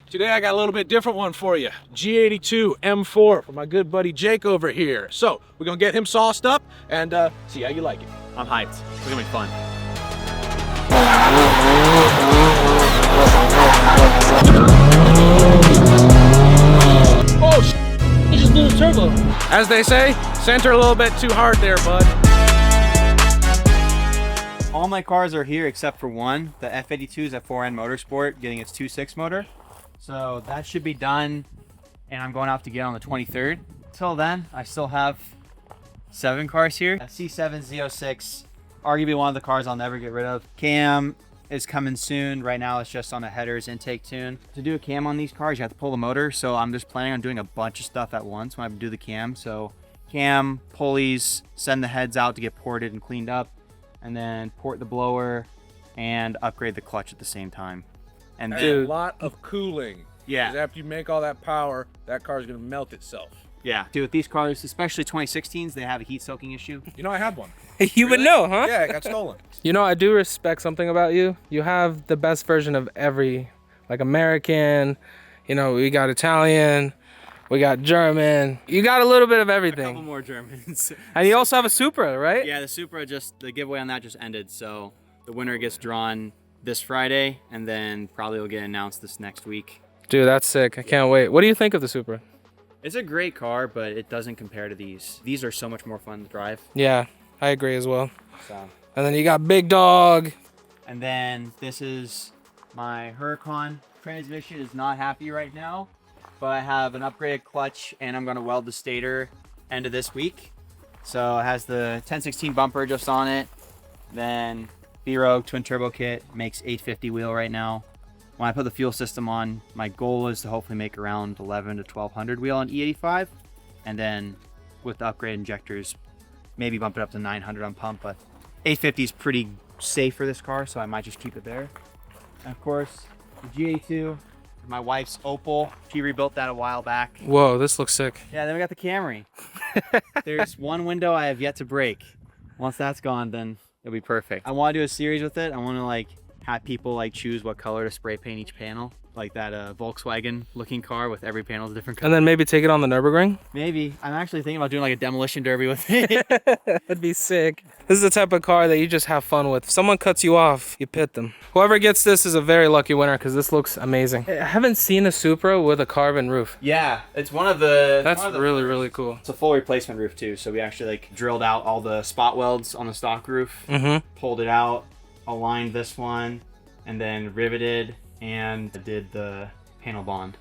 Today I got a little bit different one for you. G82 M4 for my good buddy Jake over here. So we're gonna get him sauced up and see how you like it. I'm hyped. It's gonna be fun. Oh, he just blew his turbo. As they say, center a little bit too hard there, bud. All my cars are here except for one. The F82 is at 4N Motorsport getting its 2.6 motor. So that should be done, and I'm going out to get on the 23rd. Till then, I still have 7 cars here. C7 Z06, arguably one of the cars I'll never get rid of. Cam is coming soon. Right now it's just on a headers intake tune. To do a cam on these cars, you have to pull the motor. So I'm just planning on doing a bunch of stuff at once when I do the cam. So cam, pulleys, send the heads out to get ported and cleaned up, and then port the blower and upgrade the clutch at the same time. And a lot of cooling. Yeah. 'Cause after you make all that power, that car's gonna melt itself. Yeah. Dude, with these cars, especially 2016s, they have a heat soaking issue. You know, I had one. You would know, huh? Yeah, it got stolen. You know, I do respect something about you. You have the best version of every, like American, you know, we got Italian, we got German. You got a little bit of A everything. couple more Germans. And you also have a Supra, right? Yeah, the Supra the giveaway on that just ended. So the winner gets drawn this Friday, and then probably will get announced this next week. Dude, that's sick. I can't wait. What do you think of the Supra? It's a great car, but it doesn't compare to these. These are so much more fun to drive. Yeah, I agree as well. So. And then you got Big Dog. And then this is my Huracan. Transmission is not happy right now, but I have an upgraded clutch, and I'm gonna weld the stator end of this week. So it has the 1016 bumper just on it. Then B-Rogue twin turbo kit, makes 850 wheel right now. When I put the fuel system on, my goal is to hopefully make around 11 to 1200 wheel on E85. And then with the upgrade injectors, maybe bump it up to 900 on pump, but 850 is pretty safe for this car, so I might just keep it there. And of course, the G82, my wife's Opel. She rebuilt that a while back. Whoa, this looks sick. Yeah, then we got the Camry. There's one window I have yet to break. Once that's gone, then it'll be perfect. I want to do a series with it. I want to like have people like choose what color to spray paint each panel, like that Volkswagen looking car with every panel is a different color. And then maybe take it on the Nürburgring? Maybe. I'm actually thinking about doing like a demolition derby with it. That'd be sick. This is the type of car that you just have fun with. If someone cuts you off, you pit them. Whoever gets this is a very lucky winner because this looks amazing. I haven't seen a Supra with a carbon roof. Yeah, it's one of the... That's really, really cool. It's a full replacement roof too, so we actually like drilled out all the spot welds on the stock roof, pulled it out, aligned this one, and then riveted and did the panel bond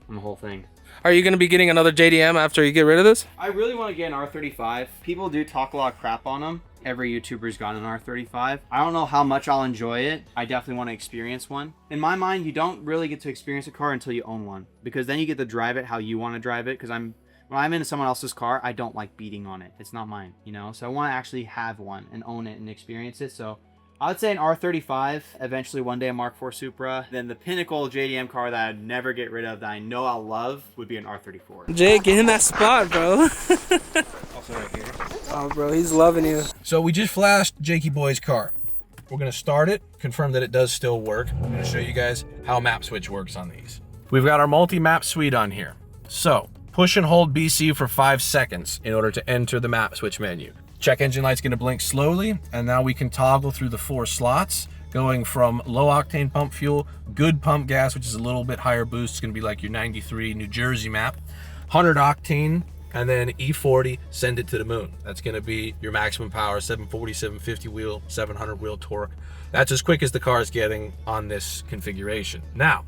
on the whole thing. Are you going to be getting another JDM after you get rid of this? I really want to get an R35. People do talk a lot of crap on them. Every YouTuber's got an R35. I don't know how much I'll enjoy it. I definitely want to experience one. In my mind, you don't really get to experience a car until you own one, because then you get to drive it how you want to drive it. Because when I'm in someone else's car, I don't like beating on it. It's not mine, you know? So I want to actually have one and own it and experience it. So I would say an R35, eventually one day a Mark IV Supra. Then the pinnacle JDM car that I'd never get rid of, that I know I'll love, would be an R34. Jake, get in that spot, bro. Also right here. Oh, bro, he's loving you. So we just flashed Jakey Boy's car. We're gonna start it, confirm that it does still work. I'm gonna show you guys how map switch works on these. We've got our multi-map suite on here. So push and hold BC for 5 seconds in order to enter the map switch menu. Check engine light's gonna blink slowly, and now we can toggle through the 4 slots, going from low octane pump fuel, good pump gas, which is a little bit higher boost. It's gonna be like your 93 New Jersey map, 100 octane, and then E40, send it to the moon. That's gonna be your maximum power, 740, 750 wheel, 700 wheel torque. That's as quick as the car is getting on this configuration. Now,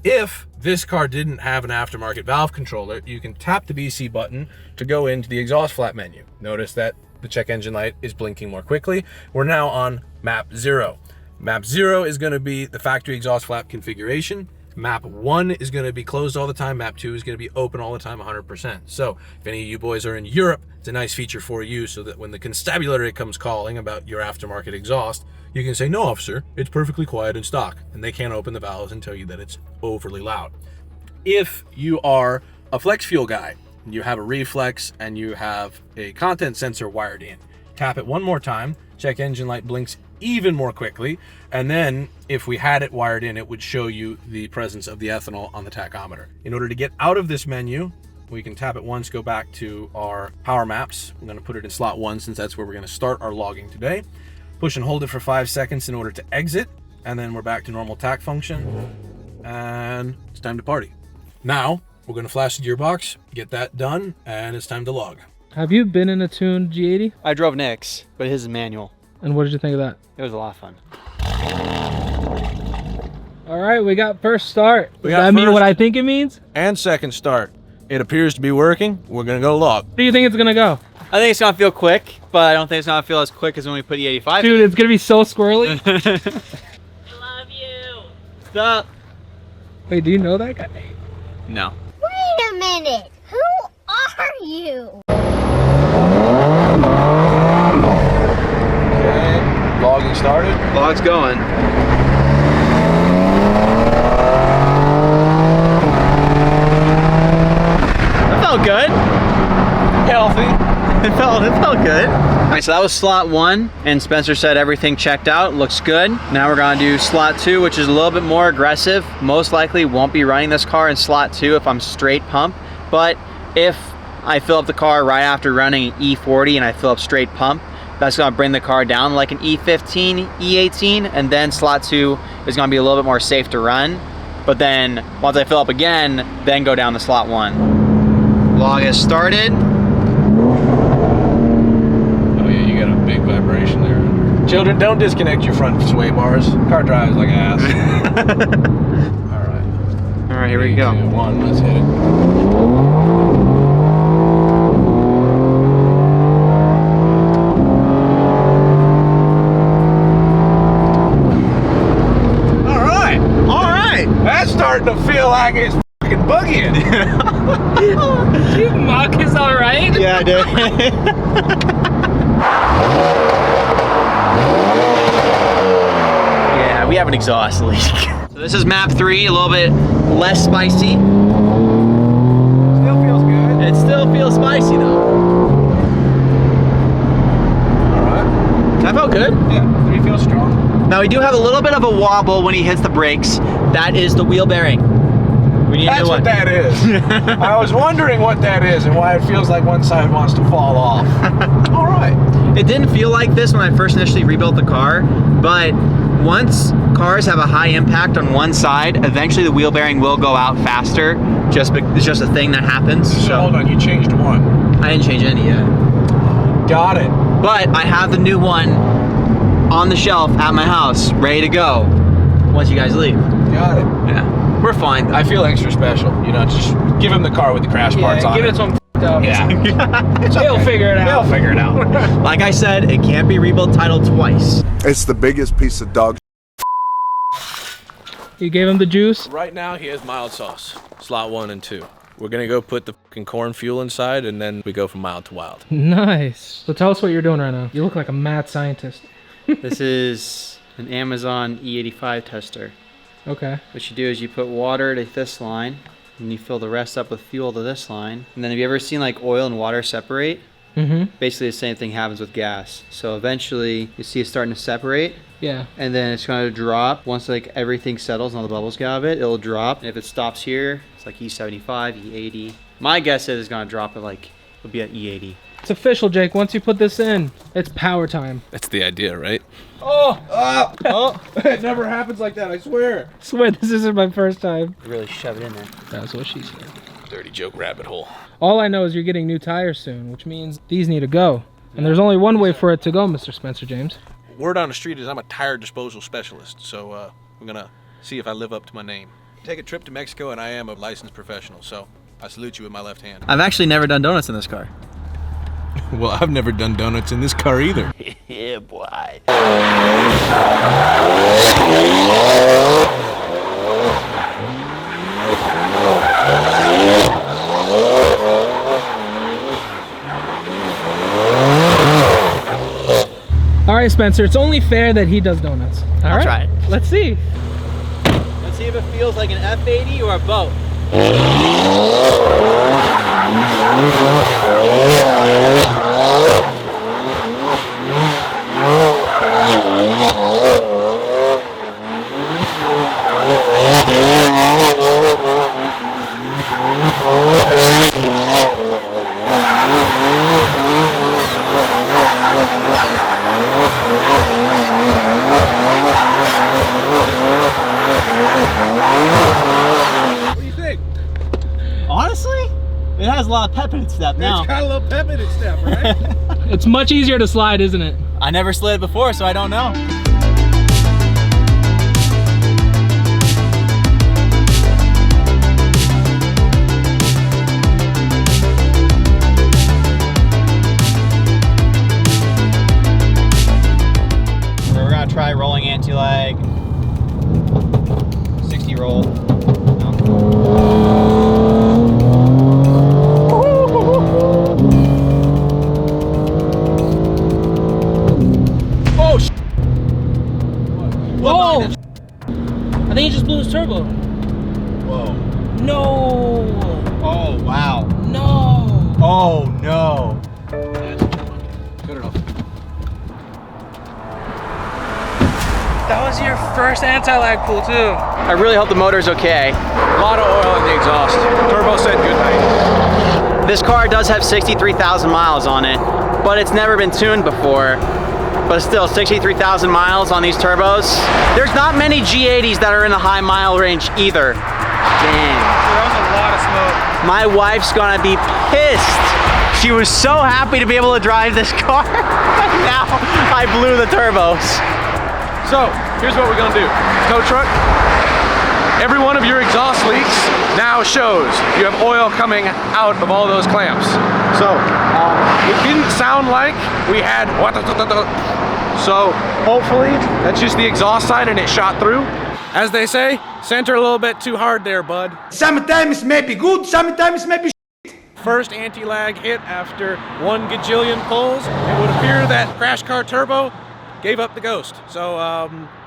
if this car didn't have an aftermarket valve controller, you can tap the BC button to go into the exhaust flap menu. Notice that the check engine light is blinking more quickly. We're now on map 0. Map 0 is gonna be the factory exhaust flap configuration. Map 1 is going to be closed all the time. Map 2 is going to be open all the time, 100%. So if any of you boys are in Europe, it's a nice feature for you, so that when the constabulary comes calling about your aftermarket exhaust, you can say, no, officer, it's perfectly quiet in stock. And they can't open the valves and tell you that it's overly loud. If you are a flex fuel guy, and you have a reflex and you have a content sensor wired in, tap it one more time, check engine light blinks even more quickly. And then if we had it wired in, it would show you the presence of the ethanol on the tachometer. In order to get out of this menu, we can tap it once, go back to our power maps. I'm going to put it in slot 1 since that's where we're going to start our logging today. Push and hold it for 5 seconds in order to exit, and then we're back to normal tach function, and it's time to party. Now we're going to flash the gearbox, get that done, and it's time to log. Have you been in a tuned G80? I drove Nick's, but his is manual. And what did you think of that? It was a lot of fun. All right, we got first start. We Does got that mean first- what I think it means? And second start. It appears to be working. We're going to go log. Where do you think it's gonna go? I think it's gonna feel quick, but I don't think it's gonna feel as quick as when we put E85. Dude, it's gonna be so squirrely. Love you. Stop. Wait, do you know that guy? No. Wait a minute. Who are you? Okay. Logging started. Log's going. That felt good. Healthy. It felt good. All right, so that was slot 1, and Spencer said everything checked out, looks good. Now we're gonna do slot 2, which is a little bit more aggressive. Most likely won't be running this car in slot 2 if I'm straight pump, but if I fill up the car right after running an E40 and I fill up straight pump, that's gonna bring the car down like an E15, E18, and then slot 2 is gonna be a little bit more safe to run. But then once I fill up again, then go down to slot 1. Log has started. Oh yeah, you got a big vibration there. Children, don't disconnect your front sway bars. Car drives like ass. All All right, here we go. 3, 2, 1, let's hit it. That's starting to feel like it's fucking bugging. Did you mock his all right? Yeah, I did. Yeah, we have an exhaust leak. So this is map 3, a little bit less spicy. Still feels good. It still feels spicy though. Alright. That felt good. Yeah, 3 feels strong. Now we do have a little bit of a wobble when he hits the brakes. That is the wheel bearing. We need a That's new what one. that is. I was wondering what that is and why it feels like one side wants to fall off. Alright. It didn't feel like this when I first initially rebuilt the car, but once cars have a high impact on one side, eventually the wheel bearing will go out faster. It's just a thing that happens. So hold on, you changed one. I didn't change any yet. Got it. But I have the new one on the shelf at my house, ready to go once you guys leave. Got it. Yeah, we're fine. I feel extra special. You know, just give him the car with the crash parts on give it. it to him. Yeah. It's He'll okay. figure it out. He'll figure it out. Like I said, it can't be rebuilt title twice. It's the biggest piece of dog. You gave him the juice? Right now, he has mild sauce. Slot 1 and 2. We're gonna go put the fucking corn fuel inside, and then we go from mild to wild. Nice. So tell us what you're doing right now. You look like a mad scientist. This is an Amazon E85 tester. Okay. What you do is you put water to this line, and you fill the rest up with fuel to this line. And then have you ever seen like oil and water separate? Mm-hmm. Basically the same thing happens with gas. So eventually you see it starting to separate, Yeah. and then it's going to drop. Once like everything settles and all the bubbles get out of it, it'll drop. And if it stops here, it's like E75, E80. My guess is it's going to drop at like, it'll be at E80. It's official, Jake. Once you put this in, it's power time. That's the idea, right? Oh! It never happens like that, I swear. I swear this isn't my first time. Really shove it in there. That's what she said. Dirty joke rabbit hole. All I know is you're getting new tires soon, which means these need to go. And there's only one way for it to go, Mr. Spencer James. Word on the street is I'm a tire disposal specialist, so we're gonna see if I live up to my name. Take a trip to Mexico, and I am a licensed professional, so I salute you with my left hand. I've actually never done donuts in this car. Well, I've never done donuts in this car either. Yeah, boy. All right, Spencer, it's only fair that he does donuts. All right, try it. Let's see. Let's see if it feels like an F80 or a boat. What do you think? Honestly, it has a lot of pep in its step now. It's got a little pep in its step, right? It's much easier to slide, isn't it? I never slid before, so I don't know. So we're gonna try rolling anti-lag, 60 roll. Whoa! I think he just blew his turbo. Whoa. No! Oh, wow. No! Oh, no. Cut it off. That was your first anti-lag pull too. I really hope the motor's okay. A lot of oil in the exhaust. Turbo said good night. This car does have 63,000 miles on it, but it's never been tuned before. But still, 63,000 miles on these turbos. There's not many G80s that are in the high mile range either. Damn. That was a lot of smoke. My wife's gonna be pissed. She was so happy to be able to drive this car. Now I blew the turbos. So, here's what we're gonna do. Tow truck, every one of your exhaust leaks now shows you have oil coming out of all those clamps. So, it didn't sound like we had, so hopefully that's just the exhaust side and it shot through. As they say, center a little bit too hard there, bud. Sometimes maybe good, sometimes maybe First anti-lag hit after 1 gajillion pulls. It would appear that Crash Car Turbo gave up the ghost. So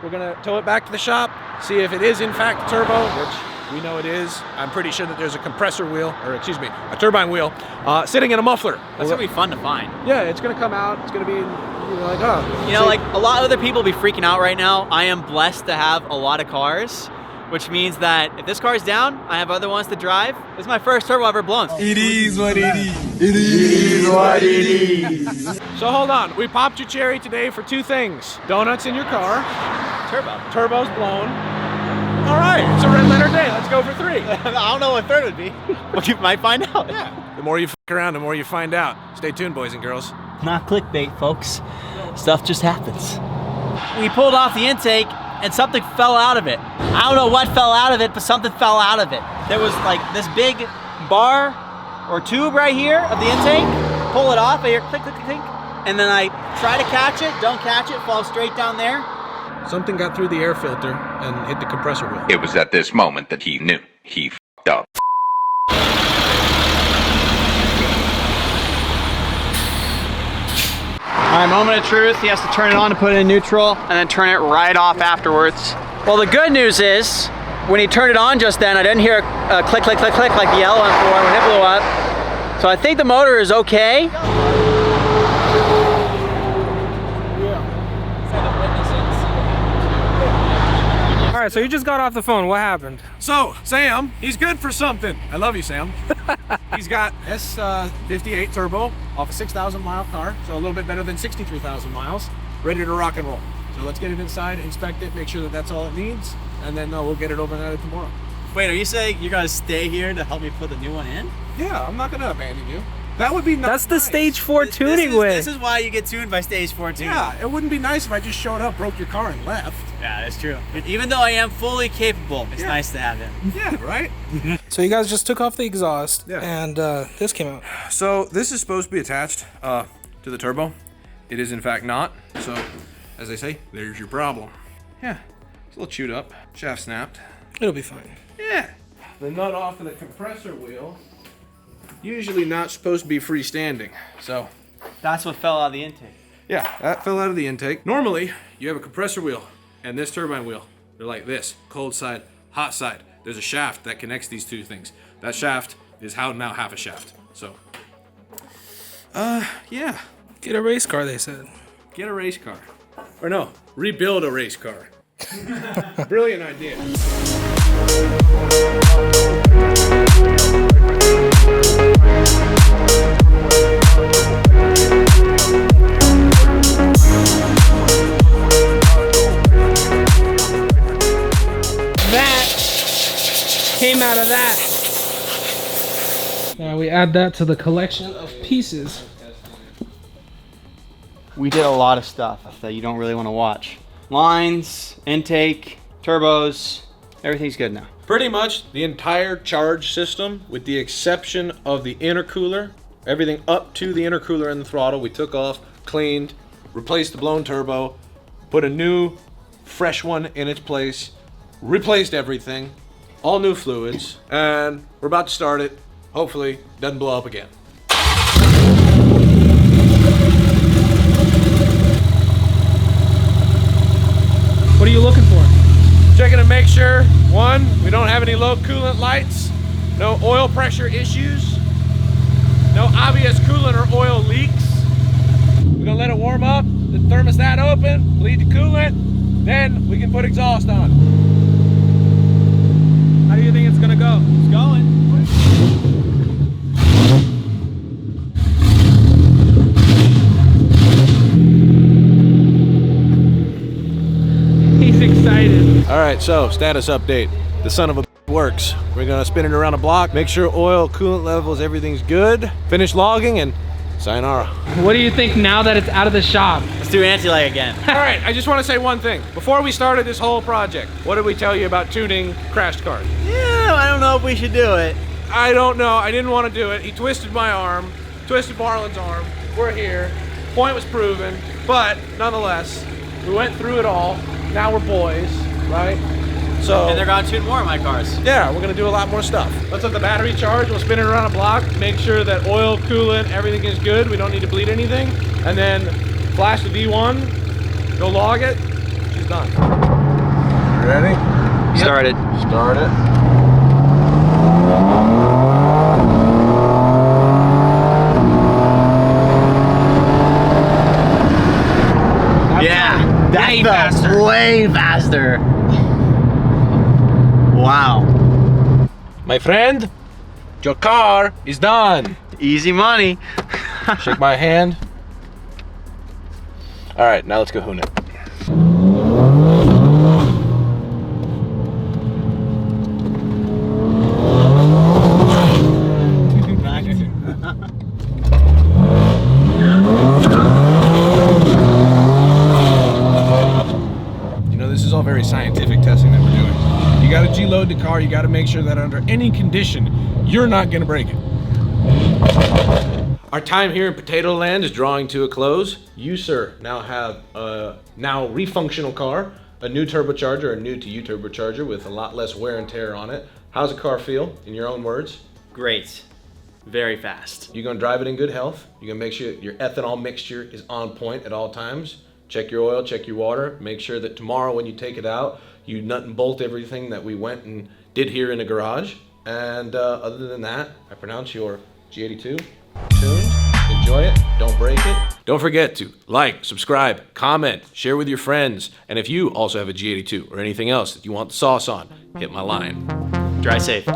we're gonna tow it back to the shop, see if it is in fact turbo, which we know it is. I'm pretty sure that there's a compressor wheel, or excuse me, a turbine wheel, sitting in a muffler. That's gonna be fun to find. Yeah, it's gonna come out. It's gonna be like, oh. You know, like a lot of other people be freaking out right now. I am blessed to have a lot of cars, which means that if this car's down, I have other ones to drive. This is my first turbo I've ever blown. it is what it is. It is what it is. So hold on, we popped your cherry today for 2 things. Donuts in your car, Turbo. turbo's blown. All right, it's a red letter day. Let's go for 3. I don't know what third would be. Well, you might find out. Yeah. The more you f around, the more you find out. Stay tuned, boys and girls. Not clickbait, folks. Stuff just happens. We pulled off the intake and something fell out of it. I don't know what fell out of it, but something fell out of it. There was like this big bar or tube right here of the intake. Pull it off, I hear click, click, click, click. And then I try to catch it, don't catch it, fall straight down there. Something got through the air filter and hit the compressor wheel. It was at this moment that he knew he f***ed up. All right, moment of truth. He has to turn it on to put it in neutral and then turn it right off afterwards. Well, the good news is when he turned it on just then, I didn't hear a click, click, click, click like the yellow M4 when it blew up. So I think the motor is okay. All right, so you just got off the phone. What happened? So, Sam, he's good for something. I love you, Sam. He's got S58 turbo off a 6,000 mile car, so a little bit better than 63,000 miles, ready to rock and roll. So let's get it inside, inspect it, make sure that that's all it needs, and then we'll get it overnighted tomorrow. Wait, are you saying you're gonna stay here to help me put the new one in? Yeah, I'm not gonna abandon you. That would be nice. That's the stage 4 tuning way. This is why you get tuned by stage 4 tuning. Yeah, it wouldn't be nice if I just showed up, broke your car, and left. Yeah, that's true. Even though I am fully capable, it's nice to have him. Yeah, right? So you guys just took off the exhaust, Yeah. and this came out. So this is supposed to be attached to the turbo. It is in fact not. So, as they say, there's your problem. Yeah, it's a little chewed up. Shaft snapped. It'll be fine. Yeah. The nut off of the compressor wheel, usually not supposed to be freestanding. So, That's what fell out of the intake. yeah, that fell out of the intake. Normally, you have a compressor wheel and this turbine wheel. They're like this, cold side, hot side. There's a shaft that connects these two things. That shaft is now half a shaft. So, yeah. Get a race car, they said. Get a race car. Or no, rebuild a race car. Brilliant idea. came out of that. Now we add that to the collection of pieces. We did a lot of stuff that you don't really want to watch. Lines, intake, turbos, everything's good now. Pretty much the entire charge system, with the exception of the intercooler, everything up to the intercooler and the throttle, we took off, cleaned, replaced the blown turbo, put a new, fresh one in its place, replaced everything, all new fluids, and we're about to start it. Hopefully, doesn't blow up again. What are you looking for? Checking to make sure, one, we don't have any low coolant lights, no oil pressure issues, no obvious coolant or oil leaks. We're gonna let it warm up, the thermostat open, bleed the coolant, then we can put exhaust on. How do you think it's gonna go? It's going. He's excited. All right, so status update. The son of a works. We're gonna spin it around a block, make sure oil, coolant levels, everything's good, finish logging, and sayonara. What do you think now that it's out of the shop? Let's do anti-lag again. All right, I just want to say one thing. Before we started this whole project, what did we tell you about tuning crashed cars? Yeah, I don't know if we should do it. I don't know. I didn't want to do it. He twisted my arm, twisted Marlon's arm. We're here. Point was proven, but nonetheless, we went through it all. Now we're boys, right? So, And they're gonna tune more of my cars. yeah, we're gonna do a lot more stuff. Let's let the battery charge. We'll spin it around a block, make sure that oil, coolant, everything is good. We don't need to bleed anything. And then flash the V1, go log it. She's done. Ready? Started. Start it. Yeah, that felt way faster. Wow. My friend, your car is done. Easy money. Shake my hand. All right, now let's go hoon it. You know, this is all very scientific testing that we're doing. You gotta G-load the car, you gotta make sure that under any condition, you're not gonna break it. Our time here in Potato Land is drawing to a close. You, sir, now have a now refunctional car, a new turbocharger, a new to you turbocharger with a lot less wear and tear on it. How's the car feel, in your own words? Great. Very fast. You're gonna drive it in good health. You're gonna make sure your ethanol mixture is on point at all times. Check your oil, check your water. Make sure that tomorrow when you take it out, you nut and bolt everything that we went and did here in the garage. And other than that, I pronounce your G82 tuned. Enjoy it, don't break it. Don't forget to like, subscribe, comment, share with your friends. And if you also have a G82 or anything else that you want the sauce on, hit my line. Drive safe.